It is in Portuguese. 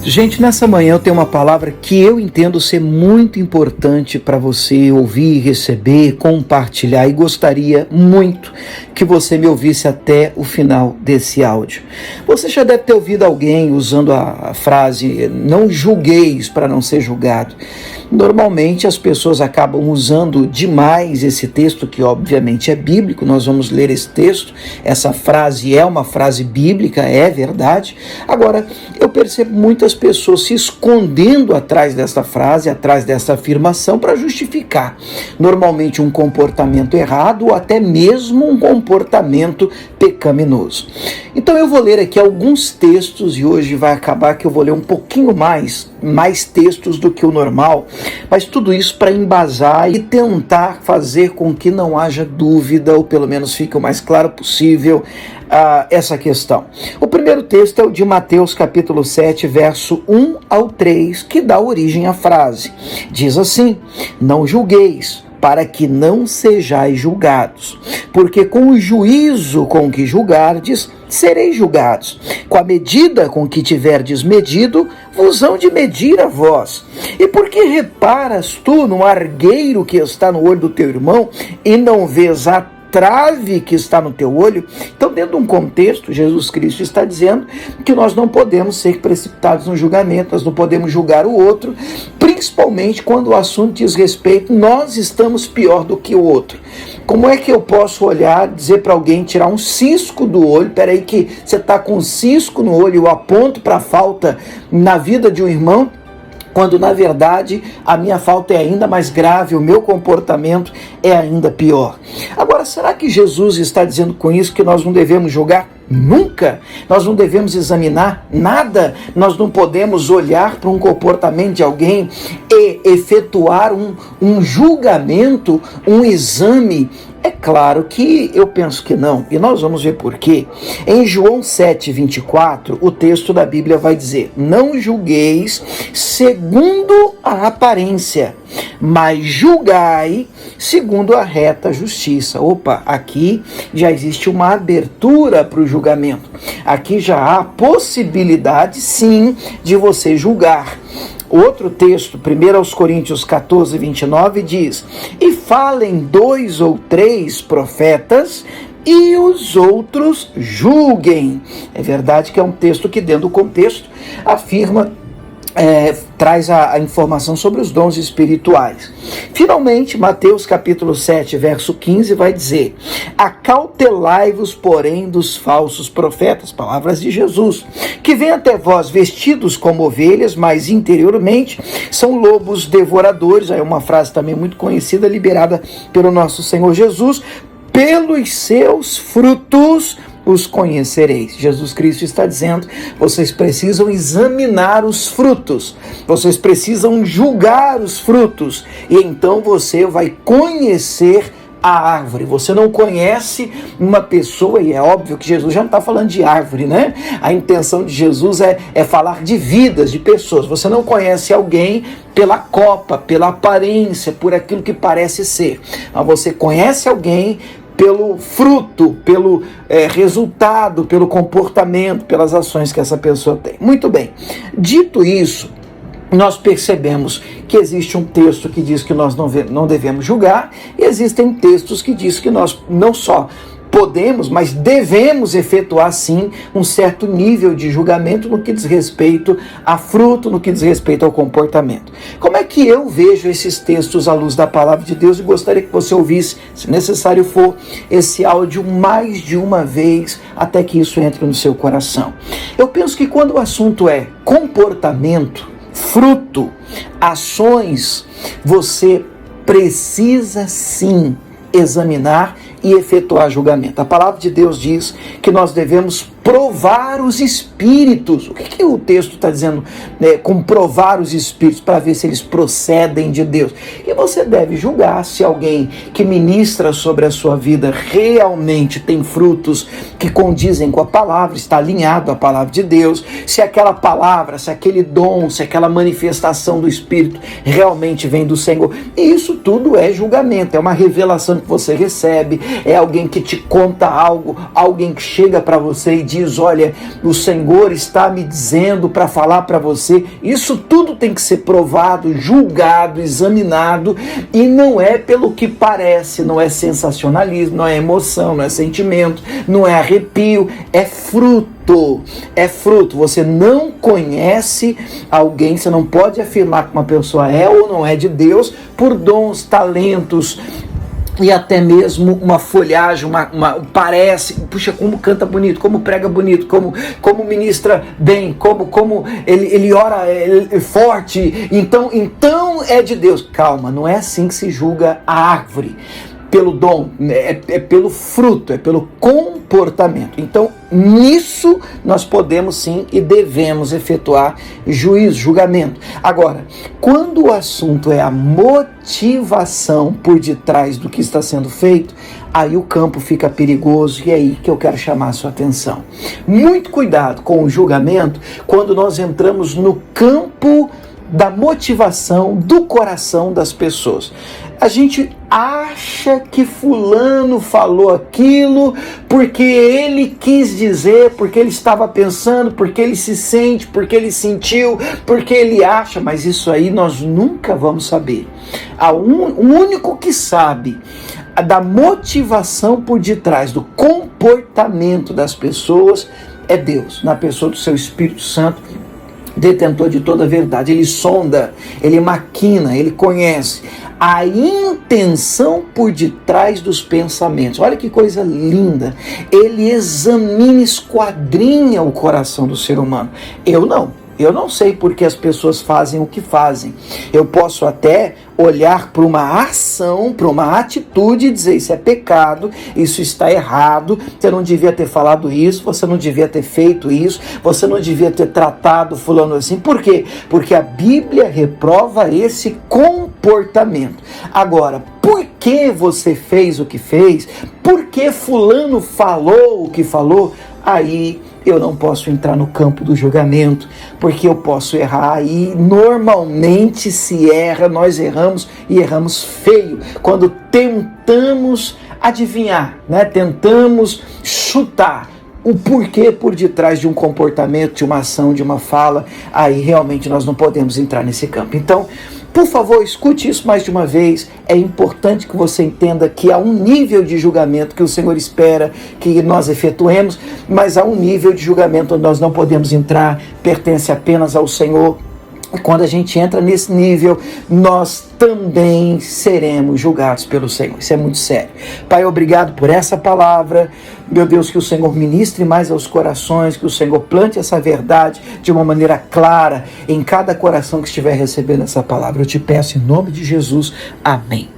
Gente, nessa manhã eu tenho uma palavra que eu entendo ser muito importante para você ouvir, receber, compartilhar, e gostaria muito que você me ouvisse até o final desse áudio. Você já deve ter ouvido alguém usando a frase "não julgueis para não ser julgado". Normalmente as pessoas acabam usando demais esse texto, que obviamente é bíblico. Nós vamos ler esse texto, essa frase é uma frase bíblica, é verdade. Agora, eu percebo muitas pessoas se escondendo atrás dessa frase, atrás dessa afirmação, para justificar normalmente um comportamento errado ou até mesmo um comportamento pecaminoso. Então eu vou ler aqui alguns textos, e hoje vai acabar que eu vou ler um pouquinho mais textos do que o normal, mas tudo isso para embasar e tentar fazer com que não haja dúvida, ou pelo menos fique o mais claro possível essa questão. O primeiro texto é o de Mateus capítulo 7, verso 1 ao 3, que dá origem à frase. Diz assim: "Não julgueis, para que não sejais julgados, porque com o juízo com que julgardes, sereis julgados. Com a medida com que tiverdes medido, vos hão de medir a vós. E por que reparas tu no argueiro que está no olho do teu irmão, e não vês a trave que está no teu olho?" Então, dentro de um contexto, Jesus Cristo está dizendo que nós não podemos ser precipitados no julgamento, nós não podemos julgar o outro, principalmente quando o assunto diz respeito, nós estamos pior do que o outro. Como é que eu posso olhar, dizer para alguém, tirar um cisco do olho, peraí que você está com um cisco no olho, eu aponto para a falta na vida de um irmão, quando na verdade a minha falta é ainda mais grave, o meu comportamento é ainda pior. Agora, será que Jesus está dizendo com isso que nós não devemos julgar? Nunca! Nós não devemos examinar nada, nós não podemos olhar para um comportamento de alguém e efetuar um julgamento, um exame. É claro que eu penso que não, e nós vamos ver por quê. Em João 7:24, o texto da Bíblia vai dizer: "Não julgueis segundo a aparência, mas julgai segundo a reta justiça." Opa, aqui já existe uma abertura para o julgamento. Aqui já há possibilidade, sim, de você julgar. Outro texto, 1 Coríntios 14:29, diz: "E falem 2 ou 3 profetas, e os outros julguem." É verdade que é um texto que, dentro do contexto, afirma, traz a informação sobre os dons espirituais. Finalmente, Mateus capítulo 7, verso 15 vai dizer: "Acautelai-vos, porém, dos falsos profetas", palavras de Jesus, "que vêm até vós vestidos como ovelhas, mas interiormente são lobos devoradores." Aí uma frase também muito conhecida, liberada pelo nosso Senhor Jesus: "Pelos seus frutos os conhecereis." Jesus Cristo está dizendo: vocês precisam examinar os frutos, vocês precisam julgar os frutos, e então você vai conhecer a árvore. Você não conhece uma pessoa, e é óbvio que Jesus já não está falando de árvore, né? A intenção de Jesus é falar de vidas, de pessoas. Você não conhece alguém pela copa, pela aparência, por aquilo que parece ser, mas você conhece alguém pelo fruto, pelo resultado, pelo comportamento, pelas ações que essa pessoa tem. Muito bem, dito isso, nós percebemos que existe um texto que diz que nós não devemos julgar, e existem textos que dizem que nós não só podemos, mas devemos efetuar sim um certo nível de julgamento no que diz respeito a fruto, no que diz respeito ao comportamento. Como é que eu vejo esses textos à luz da palavra de Deus? E gostaria que você ouvisse, se necessário for, esse áudio mais de uma vez, até que isso entre no seu coração. Eu penso que quando o assunto é comportamento, fruto, ações, você precisa sim examinar e efetuar julgamento. A palavra de Deus diz que nós devemos provar os espíritos. O que o texto está dizendo, com provar os espíritos? Para ver se eles procedem de Deus. E você deve julgar se alguém que ministra sobre a sua vida realmente tem frutos que condizem com a palavra, está alinhado à palavra de Deus, se aquela palavra, se aquele dom, se aquela manifestação do Espírito realmente vem do Senhor. E isso tudo é julgamento, é uma revelação que você recebe, é alguém que te conta algo, alguém que chega para você e diz: diz, olha, o Senhor está me dizendo para falar para você. Isso tudo tem que ser provado, julgado, examinado, e não é pelo que parece, não é sensacionalismo, não é emoção, não é sentimento, não é arrepio, é fruto. É fruto. Você não conhece alguém, você não pode afirmar que uma pessoa é ou não é de Deus por dons, talentos e até mesmo uma folhagem, parece, puxa, como canta bonito, como prega bonito, como ministra bem, como ele ora forte, então é de Deus. Calma, não é assim que se julga a árvore. Pelo dom, é pelo fruto, é pelo comportamento. Então, nisso nós podemos sim e devemos efetuar juízo, julgamento. Agora, quando o assunto é a motivação por detrás do que está sendo feito, aí o campo fica perigoso, e é aí que eu quero chamar a sua atenção. Muito cuidado com o julgamento quando nós entramos no campo da motivação do coração das pessoas. A gente acha que fulano falou aquilo porque ele quis dizer, porque ele estava pensando, porque ele se sente, porque ele sentiu, porque ele acha, mas isso aí nós nunca vamos saber. O único que sabe da motivação por detrás do comportamento das pessoas é Deus, na pessoa do seu Espírito Santo, detentor de toda a verdade. Ele sonda, ele maquina, ele conhece a intenção por detrás dos pensamentos. Olha que coisa linda. Ele examina, esquadrinha o coração do ser humano. Eu não sei por que as pessoas fazem o que fazem. Eu posso até olhar para uma ação, para uma atitude e dizer, isso é pecado, isso está errado, você não devia ter falado isso, você não devia ter feito isso, você não devia ter tratado fulano assim. Por quê? Porque a Bíblia reprova esse comportamento. Agora, por que você fez o que fez? Por que fulano falou o que falou? Aí eu não posso entrar no campo do julgamento, porque eu posso errar, e normalmente se erra, nós erramos e erramos feio, quando tentamos adivinhar, tentamos chutar o porquê por detrás de um comportamento, de uma ação, de uma fala. Aí realmente nós não podemos entrar nesse campo. Então, por favor, escute isso mais de uma vez. É importante que você entenda que há um nível de julgamento que o Senhor espera que nós efetuemos, mas há um nível de julgamento onde nós não podemos entrar, pertence apenas ao Senhor. E quando a gente entra nesse nível, nós também seremos julgados pelo Senhor. Isso é muito sério. Pai, obrigado por essa palavra. Meu Deus, que o Senhor ministre mais aos corações, que o Senhor plante essa verdade de uma maneira clara em cada coração que estiver recebendo essa palavra. Eu te peço em nome de Jesus. Amém.